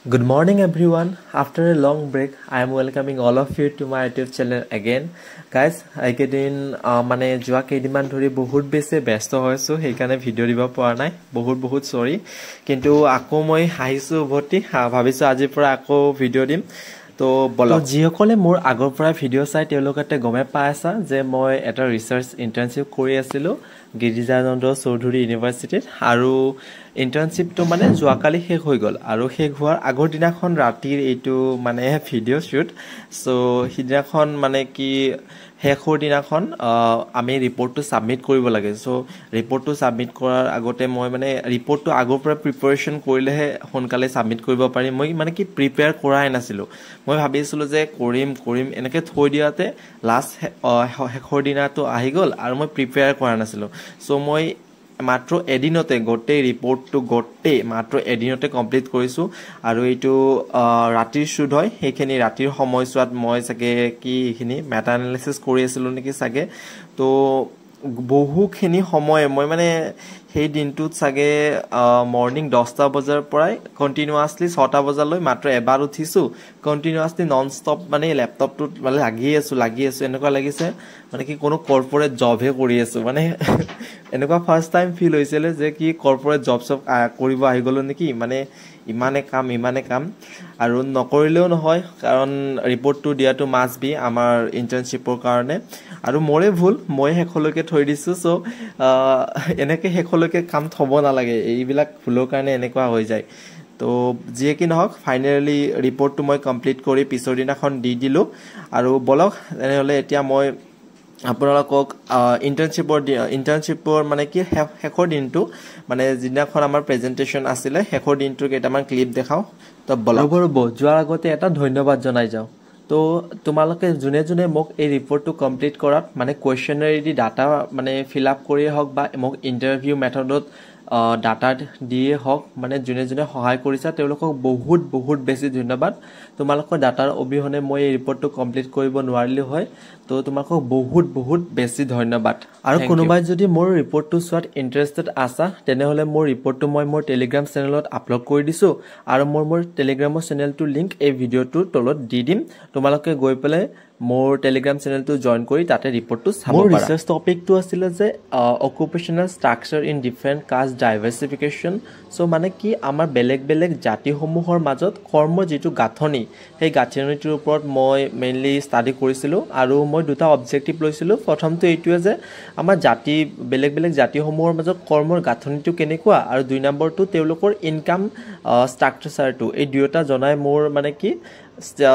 Good morning, everyone. After a long break, I am welcoming all of you to my YouTube channel again. Guys, এইকেইদিন মানে যোৱা কেইদিনমান ধৰি বহুত বেছি ব্যস্ত হৈছোঁ সেইকাৰণে ভিডিঅ' দিব পৰা নাই বহুত সৰি কিন্তু আকৌ মই আহিছোঁ উভতি ভাবিছোঁ আজিৰ পৰা আকৌ ভিডিঅ' দিম তো বলক যিসকলে মোৰ আগৰ পৰা ভিডিঅ' চাই তেওঁলোকে গমে পাই আছা যে মই এটা ৰিচাৰ্চ ইণ্টাৰ্ণশ্বিপ কৰি আছিলোঁ গিৰিজানন্দ চৌধুৰী ইউনিভাৰ্চিটিত আৰু ইণ্টাৰ্ণশ্বিপটো মানে যোৱাকালি শেষ হৈ গ'ল আৰু শেষ হোৱাৰ আগৰ দিনাখন ৰাতিৰ এইটো মানে ভিডিঅ' শ্বুট চ' সিদিনাখন মানে কি শেষৰ দিনাখন আমি ৰিপৰ্টটো ছাবমিট কৰিব লাগে চ' ৰিপৰ্টটো ছাবমিট কৰাৰ আগতে মই মানে ৰিপৰ্টটো আগৰ পৰা প্ৰিপাৰেশ্যন কৰিলেহে সোনকালে ছাবমিট কৰিব পাৰিম মই মানে কি প্ৰিপেয়াৰ কৰাই নাছিলোঁ মই ভাবিছিলোঁ যে কৰিম এনেকৈ থৈ দিয়াতে লাষ্ট শেষৰ দিনাটো আহি গ'ল আৰু মই প্ৰিপেয়াৰ কৰা নাছিলোঁ চ' মই মাত্ৰ এদিনতে গোটেই ৰিপৰ্টটো মাত্ৰ এদিনতে কমপ্লিট কৰিছোঁ আৰু এইটো ৰাতিৰ শ্বুট হয় সেইখিনি ৰাতিৰ সময়ছোৱাত মই চাগে কি এইখিনি মেটা এনালাইচিছ কৰি আছিলোঁ নেকি চাগে তো বহুখিনি সময় মই মানে সেই দিনটোত চাগে মৰ্নিং 10টা বজাৰ পৰাই কণ্টিনিউৱাছলি 6টা বজালৈ মাত্ৰ এবাৰ উঠিছোঁ কণ্টিনিউৱাছলি নন ষ্টপ মানে লেপটপটোত মানে লাগি আছোঁ এনেকুৱা লাগিছে মানে কি কোনো কৰ্পৰেট জবহে কৰি আছোঁ মানে এনেকুৱা ফাৰ্ষ্ট টাইম ফিল হৈছিলে যে কি কৰ্পৰেট জব কৰিব আহি গ'লোঁ নেকি মানে ইমানে কাম আৰু নকৰিলেও নহয় কাৰণ ৰিপৰ্টটো দিয়াটো মাষ্ট বি আমাৰ ইণ্টাৰ্ণশ্বিপৰ কাৰণে আৰু মোৰে ভুল মই শেষলৈকে থৈ দিছোঁ চ' এনেকৈ শেষলৈকে কাম থ'ব নালাগে এইবিলাক ভুলৰ কাৰণে এনেকুৱা হৈ যায় তো যিয়ে কি নহওক ফাইনেলি ৰিপৰ্টটো মই কমপ্লিট কৰি পিছৰ দিনাখন দি দিলোঁ আৰু বলক তেনেহ'লে এতিয়া মই আপোনালোকক ইণ্টাৰ্ণশ্বিপৰ মানে কি শেষৰ দিনটো মানে যিদিনাখন আমাৰ প্ৰেজেণ্টেশ্যন আছিলে শেষৰ দিনটোৰ কেইটামান ক্লিপ দেখাওঁ তো ৰ'ব যোৱাৰ আগতে এটা ধন্যবাদ জনাই যাওঁ তো তোমালোকে যোনে মোক এই ৰিপৰ্টটো কমপ্লিট কৰাত মানে কুৱেশ্যনাৰী দি ডাটা মানে ফিল আপ কৰিয়ে হওক বা মোক ইণ্টাৰভিউ মেথডত ডাটা দিয়ে হওক মানে যোনে সহায় কৰিছা তেওঁলোকক বহুত বেছি ধন্যবাদ তোমালোকৰ ডাটাৰ অবিহনে মই এই ৰিপৰ্টটো কমপ্লিট কৰিব নোৱাৰিলোঁ হয় তো তোমালোকক বহুত বেছি ধন্যবাদ আৰু কোনোবাই যদি মোৰ ৰিপৰ্টটো চোৱাত ইণ্টাৰেষ্টেড আছা তেনেহ'লে মোৰ ৰিপৰ্টটো মই মোৰ টেলিগ্ৰাম চেনেলত আপলোড কৰি দিছোঁ আৰু মোৰ টেলিগ্ৰামৰ চেনেলটোৰ লিংক এই ভিডিঅ'টোৰ তলত দি দিম তোমালোকে গৈ পেলাই মোৰ টেলিগ্ৰাম চেনেলটো জইন কৰি তাতে ৰিপৰ্টটো চাব পাৰা ৰিচাৰ্চ টপিকটো আছিলে যে অকুপেশ্যনেল ষ্ট্ৰাকচাৰ ইন ডিফাৰেণ্ট কাষ্ট ডাইভাৰ্চিফিকেশ্যন চ' মানে কি আমাৰ বেলেগ জাতিসমূহৰ মাজত কৰ্মৰ যিটো গাঁথনি সেই গাঁথনিটোৰ ওপৰত মই মেইনলি ষ্টাডি কৰিছিলোঁ আৰু মই দুটা অবজেক্টিভ লৈছিলোঁ প্ৰথমটো এইটোৱে যে আমাৰ বেলেগ জাতিসমূহৰ মাজত কৰ্মৰ গাঁথনিটো কেনেকুৱা আৰু 2 নম্বৰটো তেওঁলোকৰ ইনকাম ষ্ট্ৰাকচাৰটো এই দুয়োটা জনাই মোৰ মানে কি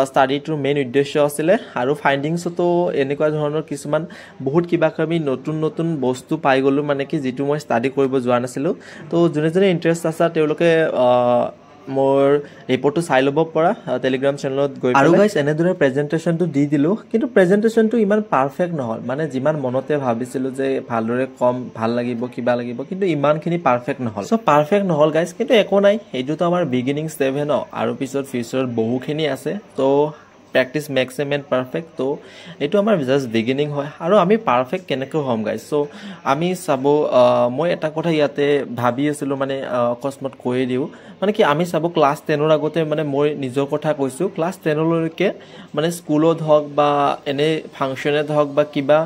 ষ্টাডিটোৰ মেইন উদ্দেশ্য আছিলে আৰু ফাইণ্ডিংছতো এনেকুৱা ধৰণৰ কিছুমান বহুত কিবাকিবি নতুন বস্তু পাই গ'লোঁ মানে কি যিটো মই ষ্টাডি কৰিব যোৱা নাছিলোঁ তো যোনে ইণ্টাৰেষ্ট আছে তেওঁলোকে মোৰ ৰিপৰ্টটো চাই ল'ব পৰা টেলিগ্ৰাম চেনেলত গৈ আৰু গাইজ এনেদৰে প্ৰেজেণ্টেশ্যনটো দি দিলোঁ কিন্তু প্ৰেজেণ্টেশ্যনটো ইমান পাৰফেক্ট নহ'ল মানে যিমান মনতে ভাবিছিলোঁ যে ভালদৰে ভাল লাগিব কিবা লাগিব কিন্তু ইমানখিনি পাৰফেক্ট নহ'ল চ' পাৰফেক্ট নহ'ল গাইজ কিন্তু একো নাই এইটোতো আমাৰ বিগিনিং ষ্টেপহে ন আৰু পিছত ফিউচাৰত বহুখিনি আছে তো practice makes a man perfect তো এইটো আমাৰ জাষ্ট বিগিনিং হয় আৰু আমি পাৰফেক্ট কেনেকৈ হ'ম গাইজ চ' আমি চাব মই এটা কথা ইয়াতে ভাবি আছিলোঁ মানে অকস্মাত কৈয়ে দিওঁ মানে কি আমি চাব ক্লাছ 10ৰ আগতে মানে মই নিজৰ কথা কৈছোঁ ক্লাছ 10লৈকে মানে স্কুলত হওক বা এনে ফাংচনত হওক বা কিবা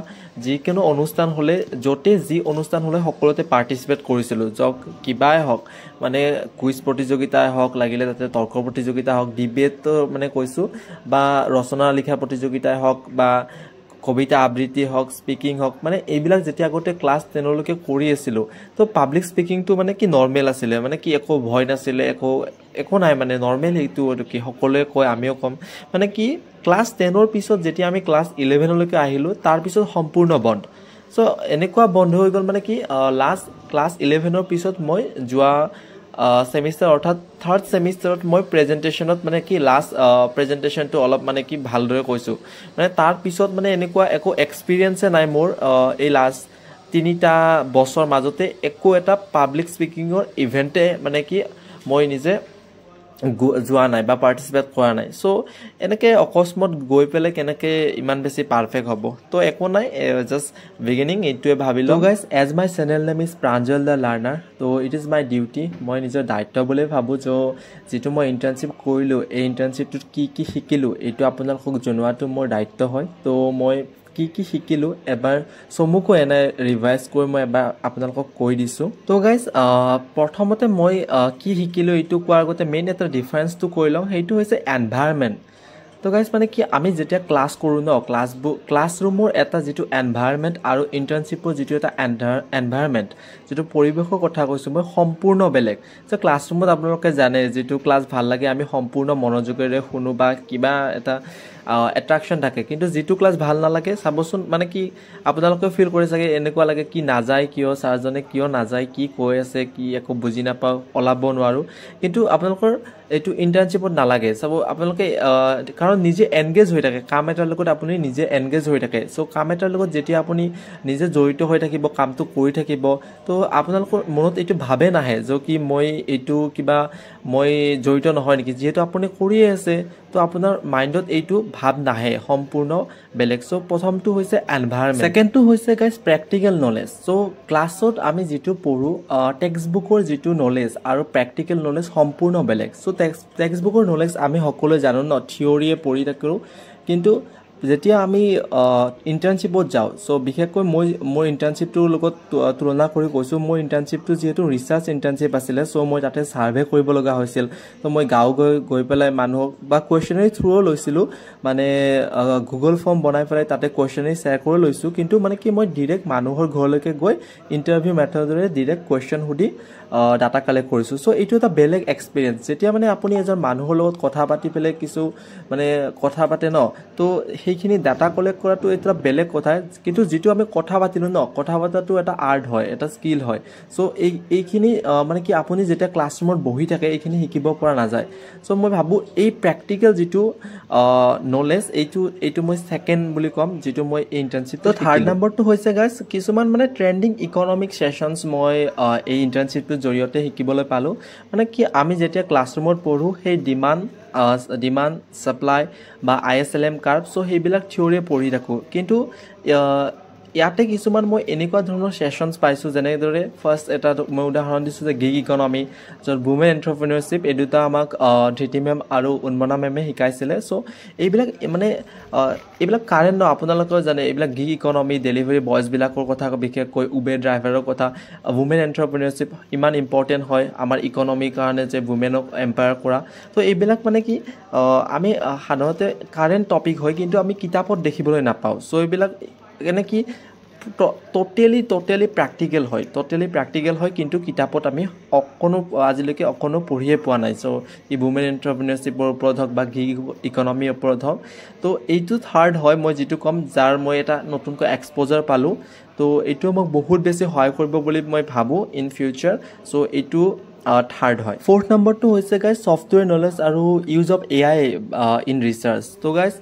যিকোনো অনুষ্ঠান হ'লে য'তে যি অনুষ্ঠান হ'লে সকলোতে পাৰ্টিচিপেট কৰিছিলোঁ যক কিবাই হওক মানে কুইজ প্ৰতিযোগিতাই হওক লাগিলে তাতে তৰ্ক প্ৰতিযোগিতা হওক ডিবেটো মানে কৈছোঁ বা ৰচনা লিখা প্ৰতিযোগিতাই হওক বা কবিতা আবৃত্তি হওক স্পিকিং হওক মানে এইবিলাক যেতিয়া আগতে ক্লাছ 10লৈকে কৰি আছিলোঁ তো পাব্লিক স্পিকিংটো মানে কি নৰ্মেল আছিলে মানে কি একো ভয় নাছিলে একো নাই মানে নৰ্মেল এইটো কি সকলোৱে কয় আমিও ক'ম মানে কি ক্লাছ 10ৰ পিছত যেতিয়া আমি ক্লাছ 11লৈকে আহিলোঁ তাৰপিছত সম্পূৰ্ণ বন্ধ চ' এনেকুৱা বন্ধ হৈ গ'ল মানে কি লাষ্ট ক্লাছ 11ৰ পিছত মই যোৱা সেমিষ্টাৰ অৰ্থাৎ থাৰ্ড সেমিষ্টাৰত মই প্ৰেজেণ্টেশ্যনত মানে কি লাষ্ট প্ৰেজেণ্টেশ্যনটো অলপ মানে কি ভালদৰে কৈছোঁ মানে তাৰ পিছত মানে এনেকুৱা একো এক্সপিৰিয়েঞ্চে নাই মোৰ এই লাষ্ট 3টা বছৰ মাজতে একো এটা পাব্লিক স্পিকিঙৰ ইভেণ্টে মানে কি মই নিজে যোৱা নাই বা পাৰ্টিচিপেট কৰা নাই সো এনেকে অকস্মাত গৈ পেলে কেনেকে ইমান বেছি পাৰফেক্ট হ'ব তো একো নাই জাস্ট বিগিনিং এইটোৱে ভাবিলো guys as my channel name is Pranjal the learner তো ইট ইজ মাই ডিউটি মই নিজৰ দায়িত্ব বুলি ভাবো যে যেটো মই ইন্টাৰ্নশিপ কৰিলো এই ইন্টাৰ্নশিপটোত কি শিকিলো এইটো আপোনালোকক জনোৱাটো মোৰ দায়িত্ব হয় তো মই কি শিকিলো এবাৰ সমুকো এনে ৰিভাইজ কৰি মই এবাৰ আপোনালোকক কৈ দিছো তো গাইস প্ৰথমতে মই কি শিকিলো এইটো কোৱাৰ আগতে মেইন এটা ডিফাৰেন্সটো কৈ লওঁ সেইটো হৈছে এনভায়ৰনমেন্ট তো গাইস মানে কি আমি যেতিয়া ক্লাছ কৰো ন ক্লাছৰুমৰ এটা যেটো এনভায়ৰনমেন্ট আৰু ইন্টাৰ্নশিপৰ যেটো এটা এনভায়ৰনমেন্ট যেটো পৰিবেশৰ কথা কৈছো মই সম্পূৰ্ণ বেলেগ যে ক্লাছৰুমত আপোনালোকে জানে যেটো ক্লাছ ভাল লাগে আমি সম্পূৰ্ণ মনোযোগেৰে শুনো বা কিবা এটা এট্ৰাকশন থাকে কিন্তু যেটো ক্লাছ ভাল নালাগে সাবচোন মানে কি আপোনালোকে ফিল কৰি থাকে এনেকুৱা লাগে কি নাযায় কিয় সাৰজনে কিয় নাযায় কি কৈ আছে কি একো বুজি নাপাও ওলাব নোৱাৰো কিন্তু আপোনালোকৰ এইটো ইন্টাৰ্নশিপত নালাগে সব আপোনালোকে কাৰণ নিজে এনগেজ হৈ থাকে কাম এটাৰ লগত আপুনি নিজে এনগেজ হৈ থাকে সো কাম এটাৰ লগত যেতিয়া আপুনি নিজে জড়িত হৈ থাকিব কামটো কৰি থাকিব তো আপোনালোকৰ মনত এইটো ভাবে নাহে যে কি মই এইটো কিবা মই জড়িত নহয় নেকি যেহেতু আপুনি কৰি আছে তো আপোনাৰ মাইন্ডত এইটো ভাব নাহে সম্পূৰ্ণ বেলেগ সো প্ৰথমটো হৈছে এনভায়ৰনমেন্ট সেকেন্ডটো হৈছে গাইস প্ৰ্যাকটিক্যাল নলেজ সো ক্লাছত আমি যেটো পঢ়ো টেক্সট বুকৰ যেটো নলেজ আৰু প্ৰ্যাকটিক্যাল নলেজ সম্পূৰ্ণ বেলেগ সো টেক্সট বুকৰ নলেজ আমি সকলোৱে জানো ন থিওৰিয়ে পঢ়ি থাকো কিন্তু যেতিয়া আমি ইন্টাৰ্নশিপত যাও সো বিশেষকৈ মই মোৰ ইন্টাৰ্নশিপটোৰ লগত তুলনা কৰি কৈছো মোৰ ইন্টাৰ্নশিপটো যেহেতু ৰিসাৰ্চ ইন্টাৰ্নশিপ আছিলে সো মই তাতে সাৰ্ভে কৰিব লগা হৈছিল তো মই গাঁও গৈ পেলাই মানুহক বা কোৱেশ্চনাৰী থ্ৰু লৈছিলো মানে গুগল ফৰ্ম বনাই পেলাই তাতে কোৱেশ্চনাৰী শেয়াৰ কৰি লৈছো কিন্তু মানে কি মই ডাইৰেক্ট মানুহৰ ঘৰলৈকে গৈ ইন্টাৰভিউ মেথডৰে ডাইৰেক্ট কোৱেশ্চন হুদি ডাটা কালেক্ট কৰিছো সো এইটো এটা বেলেগ এক্সপেৰিয়েন্স যেতিয়া মানে আপুনি এজন মানুহৰ লগত কথা পাতি পেলে কিছু মানে কথা পাতে ন তো সেইখিনি ডাটা কালেক্ট কৰাটো এটা বেলেগ কথা কিন্তু যেটো আমি কথা পাতিলো ন কথা পাতাটো এটা আৰ্ট হয় এটা স্কিল হয় সো এইখিনি মানে কি আপুনি যেতিয়া ক্লাছৰুমত বহি থাকে এইখিনি শিকিব পৰা নাযায় সো মই ভাবো এই প্ৰ্যাকটিক্যাল যেটো নলেজ এইটো মই সেকেন্ড বুলি কম যেটো মই ইন্টাৰ্নশিপ তো থাৰ্ড নম্বৰটো হৈছে গাইস কিছুমান মানে ট্ৰেন্ডিং ইকোনমিক সেশনস মই এই ইন্টাৰ্নশিপৰ জৰিয়তে শিকিবলৈ পালো মানে কি আমি যেতিয়া ক্লাছৰুমত পঢ়ো সেই ডিমান্ড সাপ্লাই বা ISLM কাৰ্ভ সো সেইবিলাক থিওৰি পঢ়ি থাকো কিন্তু ইয়াতে কিছুমান মই এনেকুৱা ধৰণৰ সেশনস পাইছো যেনেদৰে ফাৰ্স্ট এটা মই উদাহৰণ দিছো যে গিগ ইকনমি যত ৱুমেন এন্টাৰপ্ৰেনিয়ৰশিপ এই দুটা আমাক ধৃতি মেম আৰু উন্মনা মেমে শিকাইছিলে সো এইবিলাক মানে এইবিলাক কাৰেন্ট ন আপোনালোকৰ জানে এইবিলাক গিগ ইকনমি ডেলিভাৰী বয়জ বিলাকৰ কথা বিশেষকৈ উবেৰ ড্ৰাইভাৰৰ কথা ৱুমেন এন্টাৰপ্ৰেনিয়ৰশিপ ইমান ইম্পৰ্টেন্ট হয় আমাৰ ইকনমিৰ কাৰণে যে ৱুমেনক এম্পায়াৰ কৰা তো এইবিলাক মানে কি আমি সাধাৰণতে কাৰেন্ট টপিক হয় কিন্তু আমি কিতাপত দেখিবলৈ নাপাও সো এইবিলাক এনে কি টোটালি প্ৰ্যাকটিক্যাল হয় কিন্তু কিতাপত আমি আজিলৈকে অকনো পঢ়িয়ে পোৱা নাই সো ই ৱুমেন এন্টাৰপ্ৰেনিয়ৰশিপৰ ওপৰত হক বা গিগ ইকনমিৰ ওপৰত হক তো এইটো থাৰ্ড হয় মই যেটো কম যাৰ মই এটা নতুনকৈ এক্সপোজাৰ পালো তো এইটো মোক বহুত বেছি সহায় কৰিব বুলি মই ভাবো ইন ফিউচাৰ সো এইটো থাৰ্ড হয় ফোৰ্থ নম্বৰটো হৈছে গাইস সফটওয়্যাৰ নলেজ আৰু use of AI in research তো গাইস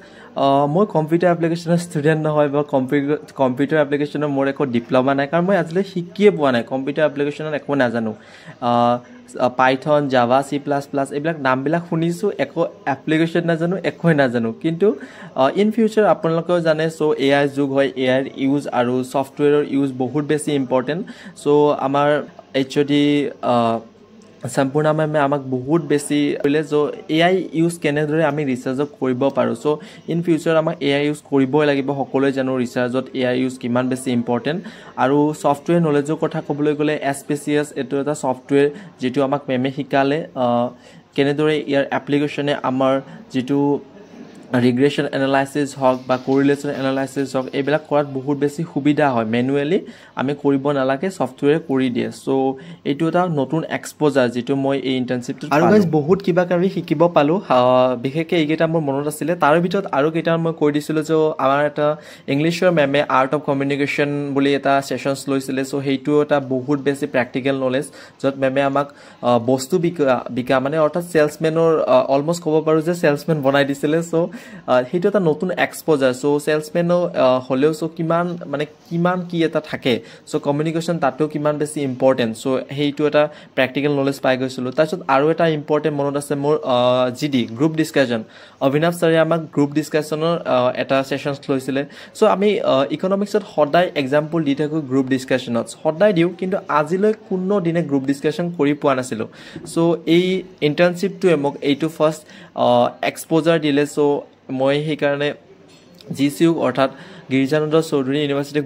মই কম্পিউটাৰ এপ্লিকেশনৰ ষ্টুডেন্ট নহয় বা কম্পিউটাৰ এপ্লিকেশনৰ মোৰ একো ডিপ্লোমা নাই কাৰণ মই আজিলৈ শিকিয়ে পোৱা নাই কম্পিউটাৰ এপ্লিকেশনৰ একো নাজানো পাইথন জাভা C++ এইবিলাক নামবিলাক শুনিছো একো এপ্লিকেশন নাজানো একোই নাজানো কিন্তু ইন ফিউচাৰ আপোনালোকেও জানে সো AI যুগ হয় AI ইউজ আৰু সফটওয়্যাৰৰ ইউজ বহুত বেছি ইম্পৰ্টেন্ট সো আমাৰ HOD সম্পূৰ্ণ মেমে আমাক বহুত বেছি কইলে যে AI ইউজ কেনেদৰে আমি ৰিসাৰ্চত কৰিব পাৰো সো ইন ফিউচাৰ আমাক AI ইউজ কৰিবই লাগিব সকলোৱে জানো ৰিসাৰ্চত AI ইউজ কিমান বেছি ইম্পৰ্টেন্ট আৰু সফটওয়্যাৰ নলেজৰ কথা ক'বলৈ গলে SPCS এটো এটা সফটওয়্যাৰ যেটো আমাক মেমে শিকালে কেনেদৰে ইয়াৰ এপ্লিকেশনে আমাৰ যেটো ৰিগ্ৰেশন এনালাইসিস হক বা কোৰিলেশন এনালাইসিস হক এইবিলাক কৰাত বহুত বেছি সুবিধা হয় ম্যানুয়ালি আমি কৰিব নালাগে সফটওয়্যাৰ কৰি দিয়ে সো এইটো এটা নতুন এক্সপোজাৰ যেটো মই এই ইন্টাৰ্নশিপটো আৰু গাইস বহুত কিবা কাবি শিকিব পালো বিশেষকৈ এইকেইটা মোৰ মনত আছিল তাৰ ভিতৰত আৰু কেইটা মই কৈ দিছিলো যে আমাৰ এটা ইংলিছৰ মেমে আৰ্ট অফ কমিউনিকেশন বুলি এটা সেশনস লৈছিলে সো হেইটো এটা বহুত বেছি প্ৰ্যাকটিক্যাল নলেজ যত মেমে আমাক বস্তু বিকা মানে অৰ্থাৎ সেলসম্যানৰ অলমোস্ট ক'ব পাৰো যে সেলসম্যান বনাই দিছিলে সো সেইটো এটা নতুন এক্সপ'জাৰ চ' চেলছমেনো হ'লেও চ' কিমান কি এটা থাকে চ' কমিউনিকেশ্যন তাতো কিমান বেছি ইম্পৰ্টেণ্ট চ' সেইটো এটা প্ৰেক্টিকেল নলেজ পাই গৈছিলোঁ তাৰপিছত আৰু এটা ইম্পৰ্টেণ্ট মনত আছে মোৰ GD গ্ৰুপ ডিছকাশ্যন অভিনৱ ছাৰে আমাক গ্ৰুপ ডিছকাশ্যনৰ এটা ছেশ্যনছ লৈছিলে চ' আমি ইকনমিক্সত সদায় এক্সাম্পল দি থাকোঁ গ্ৰুপ ডিছকাশ্যনত সদায় দিওঁ কিন্তু আজিলৈ কোনো দিনে গ্ৰুপ ডিছকাশ্যন কৰি পোৱা নাছিলোঁ চ' এই ইণ্টাৰ্ণশ্বিপটোৱে মোক এইটো ফাৰ্ষ্ট এক্সপ'জাৰ দিলে চ' মই সেইকাৰণে GCU অৰ্থাৎ গিৰিজানন্দ চৌধুৰী ইউনিভাৰ্চিটিক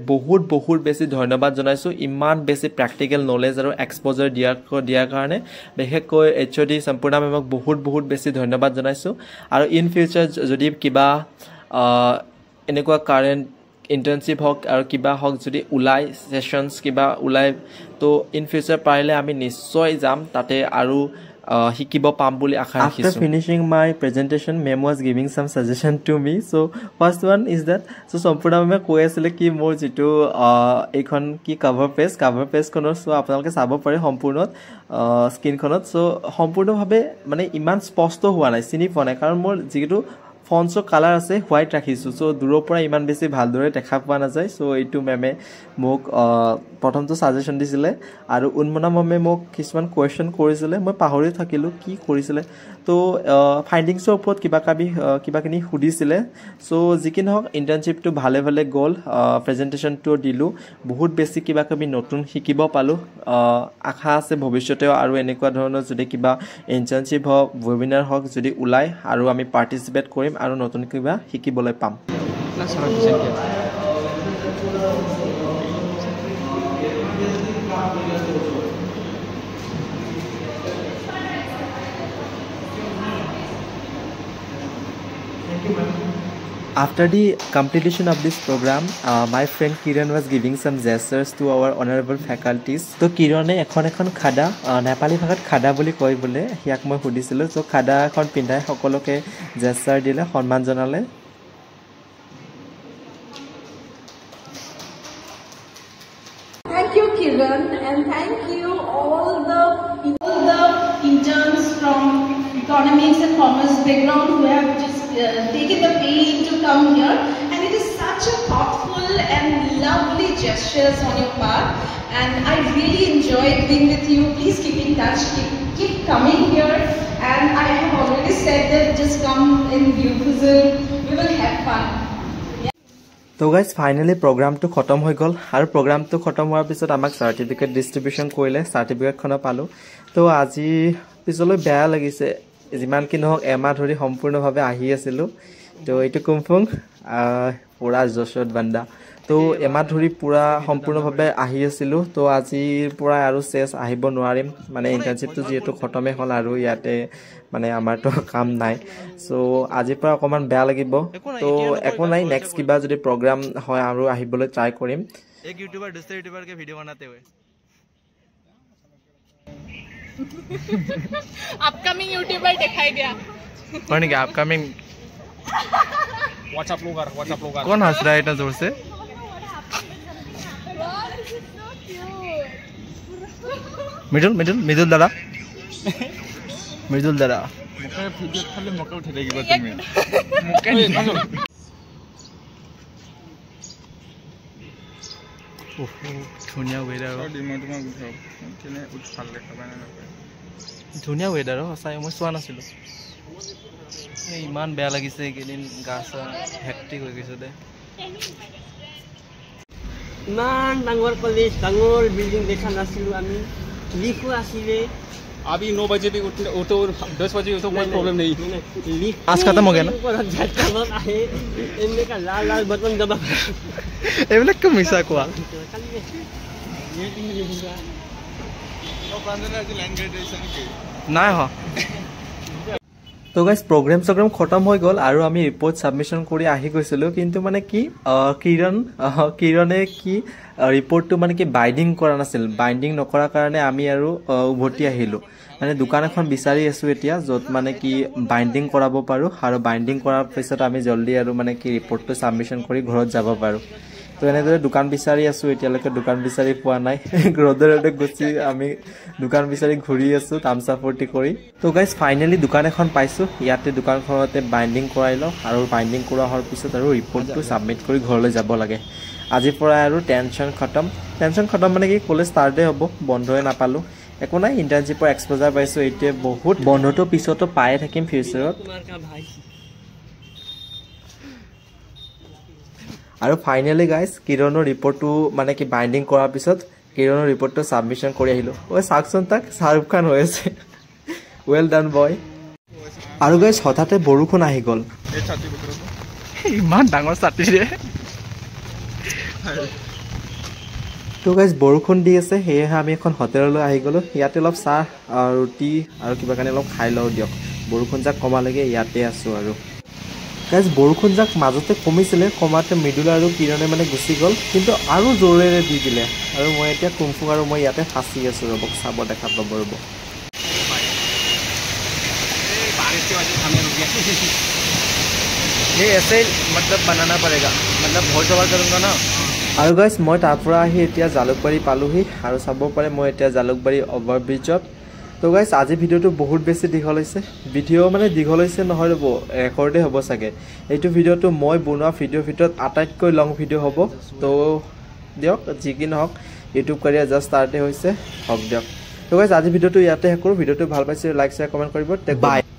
বহুত বেছি ধন্যবাদ জনাইছোঁ ইমান বেছি প্ৰেক্টিকেল নলেজ আৰু এক্সপ'জাৰ দিয়াৰ কাৰণে বিশেষকৈ HOD সম্পূৰ্ণ মেমক বহুত বেছি ধন্যবাদ জনাইছোঁ আৰু ইন ফিউচাৰ যদি কিবা এনেকুৱা কাৰেণ্ট ইণ্টাৰ্ণশ্বিপ হওক আৰু কিবা হওক যদি ওলাই ছেশ্যনছ কিবা ওলাই তো ইন ফিউচাৰ পাৰিলে আমি নিশ্চয় যাম তাতে আৰু শিকিব পাম বুলি আশা ৰাখিছোঁ After finishing my presentation, ma'am was giving some suggestion to me. So first one is that so সম্পূৰ্ণ মেমে কৈ আছিলে কি মোৰ যিটো এইখন কি কভাৰ পেজখনৰ চ' আপোনালোকে চাব পাৰে সম্পূৰ্ণত স্ক্ৰীনখনত চ' সম্পূৰ্ণভাৱে মানে ইমান স্পষ্ট হোৱা নাই চিনি পোৱা নাই কাৰণ মোৰ যিটো ফন্টছৰ কালাৰ আছে হোৱাইট ৰাখিছোঁ চ' দূৰৰ পৰা ইমান বেছি ভালদৰে দেখা পোৱা নাযায় চ' এইটো মেমে মোক প্ৰথমটো ছাজেশ্যন দিছিলে আৰু উন্মনা মেমে মোক কিছুমান কুৱেশ্যন কৰিছিলে মই পাহৰি থাকিলোঁ কি কৰিছিলে তো ফাইণ্ডিংছৰ ওপৰত কিবাখিনি সুধিছিলে চ' যিকি নহওক ইণ্টাৰ্ণশ্বিপটো ভালে গ'ল প্ৰেজেণ্টেশ্যনটো দিলোঁ বহুত বেছি কিবাকিবি নতুন শিকিব পালোঁ আশা আছে ভৱিষ্যতেও আৰু এনেকুৱা ধৰণৰ যদি কিবা ইণ্টাৰ্ণশ্বিপ হওক ৱেবিনাৰ হওক যদি ওলায় আৰু আমি পাৰ্টিচিপেট কৰিম আৰু নতুন কিবা শিকিবলৈ পাম After the completion of this program, my friend Kiran was giving some gestures to our honorable faculties. So Kirane এখন খাডা নেপালী ভাষাত খাডা বুলি কয় বোলে হিয়াক মই সুধিছিলোঁ so খাডা এখন পিন্ধাই সকলোকে জেষ্টাৰ দিলে সন্মান জনালে Thank you Kiran and thank you all the interns from economics and commerce background who have just taken the pain to come here and it is such a thoughtful and lovely gestures on your part and I really enjoyed being with you. Please keep in touch, keep coming here and I have already said that just come in Bufuzil, we will have fun. তো guys finally প্ৰগ্ৰামটো খতম হৈ গ'ল আৰু প্ৰগ্ৰামটো খতম হোৱাৰ পিছত আমাক চাৰ্টিফিকেট ডিষ্ট্ৰিবিউশ্যন কৰিলে চাৰ্টিফিকেটখনো পালোঁ তো আজি পিছলৈ বেয়া লাগিছে যিমান কি নহওক এমাহ ধৰি সম্পূৰ্ণভাৱে আহি আছিলোঁ তো এইটো কুমফুং পুৰা জছত বান্দা তো এমাহ ধৰি পুৰা সম্পূৰ্ণভাৱে আহি আছিলোঁ তো আজিৰ পৰা আৰু চেছ আহিব নোৱাৰিম মানে ইণ্টাৰ্ণশ্বিপটো যিহেতু খতমেই হ'ল আৰু ইয়াতে মানে আমাৰতো কাম নাই চ' আজিৰ পৰা অকণমান বেয়া লাগিব তো একো নাই নেক্সট কিবা যদি প্ৰগ্ৰাম হয় আৰু আহিবলৈ ট্ৰাই কৰিম এক ইউটিউবাৰ দুসरे यूट्यूबर के वीडियो बनाते हुए अपकमिंग यूट्यूबर दिखाई दिया कौन क्या अपकमिंग व्हाट्सएप ब्लॉगर कौन हंस रहा है इतना जोर से मिडल दादा मुके वीडियो खाली मुके उठे লাগিব তুমি मुके निकालो ধুনীয়া ওয়েদাৰ ধুনীয়া ওয়েদাৰ সঁচাই মই চোৱা নাছিলোঁ ইমান বেয়া লাগিছে এইকেইদিন গা চা হেক্টিক হৈ গৈছে দে ইমান ডাঙৰ কলেজ ডাঙৰ বিল্ডিং দেখা নাছিলোঁ আমি লিফ্টো আছিলে अभी 9 बजे भी उठो 10 बजे उठो कोई प्रॉब्लम नहीं आज खत्म हो गया ना आहे इनने का लाल बटन दबा एवले कम मिसा को নাই হ তো গাইজ প্ৰগ্ৰেম খতম হৈ গ'ল আৰু আমি ৰিপৰ্ট ছাবমিশ্যন কৰি আহি গৈছিলোঁ কিন্তু মানে কি কিৰণে কি ৰিপৰ্টটো মানে কি বাইণ্ডিং কৰা নাছিল বাইণ্ডিং নকৰাৰ কাৰণে আমি আৰু উভতি আহিলোঁ মানে দোকান এখন বিচাৰি আছোঁ এতিয়া য'ত মানে কি বাইণ্ডিং কৰাব পাৰোঁ আৰু বাইণ্ডিং কৰাৰ পিছত আমি জল্দি আৰু মানে কি ৰিপৰ্টটো ছাবমিশ্যন কৰি ঘৰত যাব পাৰোঁ তো এনেদৰে দোকান বিচাৰি আছোঁ এতিয়ালৈকে দোকান বিচাৰি পোৱা নাই ৰ'দে ৰ'দে গুচি আমি দোকান বিচাৰি ঘূৰি আছোঁ তামচা ফূৰ্তি কৰি তো গাইজ ফাইনেলি দোকান এখন পাইছোঁ ইয়াতে দোকানখনতে বাইণ্ডিং কৰাই লওঁ আৰু বাইণ্ডিং কৰা হোৱাৰ পিছত আৰু ৰিপৰ্টটো ছাবমিট কৰি ঘৰলৈ যাব লাগে আজিৰ পৰা আৰু টেনশ্যন খতম মানে কি কলেজ ষ্টাৰ্টেই হ'ব বন্ধই নাপালোঁ একো নাই ইণ্টাৰ্ণশ্বিপৰ এক্সপ'জাৰ পাইছোঁ এতিয়া বহুত বন্ধটো পিছতো পায়ে থাকিম ফিউচাৰত আৰু ফাইনেলি গাইজ কিৰণৰ ৰিপৰ্টটো মানে কি বাইণ্ডিং কৰাৰ পিছত কিৰণৰ ৰিপৰ্টটো ছাবমিশ্যন কৰি আহিলোঁ ঐ চাওকচোন তাক শ্বাহৰুখ খান হৈ আছে ৱেল ডান বয় আৰু গাইজ হঠাতে বৰষুণ আহি গ'ল ইমান ডাঙৰ ছাতিৰে তো গাইজ বৰষুণ দি আছে সেয়েহে আমি এখন হোটেললৈ আহি গ'লোঁ ইয়াতে অলপ চাহ ৰুটি আৰু কিবা কাৰণে অলপ খাই লওঁ দিয়ক বৰষুণ যাক কমালৈকে ইয়াতে আছোঁ আৰু গাইজ বৰষুণ যাক মাজতে কমিছিলে কমাতে মৃদুল আৰু কিৰণে মানে গুচি গ'ল কিন্তু আৰু জোৰেৰে দি দিলে আৰু মই এতিয়া কুমফুং আৰু মই ইয়াতে ফাঁচি আছোঁ ৰ'বক চাব দেখা পাব ৰ'ব ये ऐसे मतलब बनाना पड़ेगा मतलब बहुत सवाल करूँगा ना আৰু গাইজ মই তাৰ পৰা আহি এতিয়া জালুকবাৰী পালোহি আৰু চাব পাৰে মই এতিয়া জালুকবাৰী অভাৰব্ৰিজত তো গাইজ আজি ভিডিঅ'টো বহুত বেছি দীঘল হৈছে ভিডিঅ' মানে দীঘল হৈছে নহয় ৰ'ব ৰেকৰ্ডে হ'ব চাগে এইটো ভিডিঅ'টো মই বনোৱা ভিডিঅ'ৰ ভিতৰত আটাইতকৈ লং ভিডিঅ' হ'ব তো দিয়ক যি কি নহওক ইউটিউব কেৰিয়াৰ জাষ্ট ষ্টাৰ্টে হৈছে হওক দিয়ক তো গাইজ আজি ভিডিঅ'টো ইয়াতে শেষ কৰোঁ ভিডিঅ'টো ভাল পাইছে লাইক শ্বেয়াৰ কমেণ্ট কৰিব বাই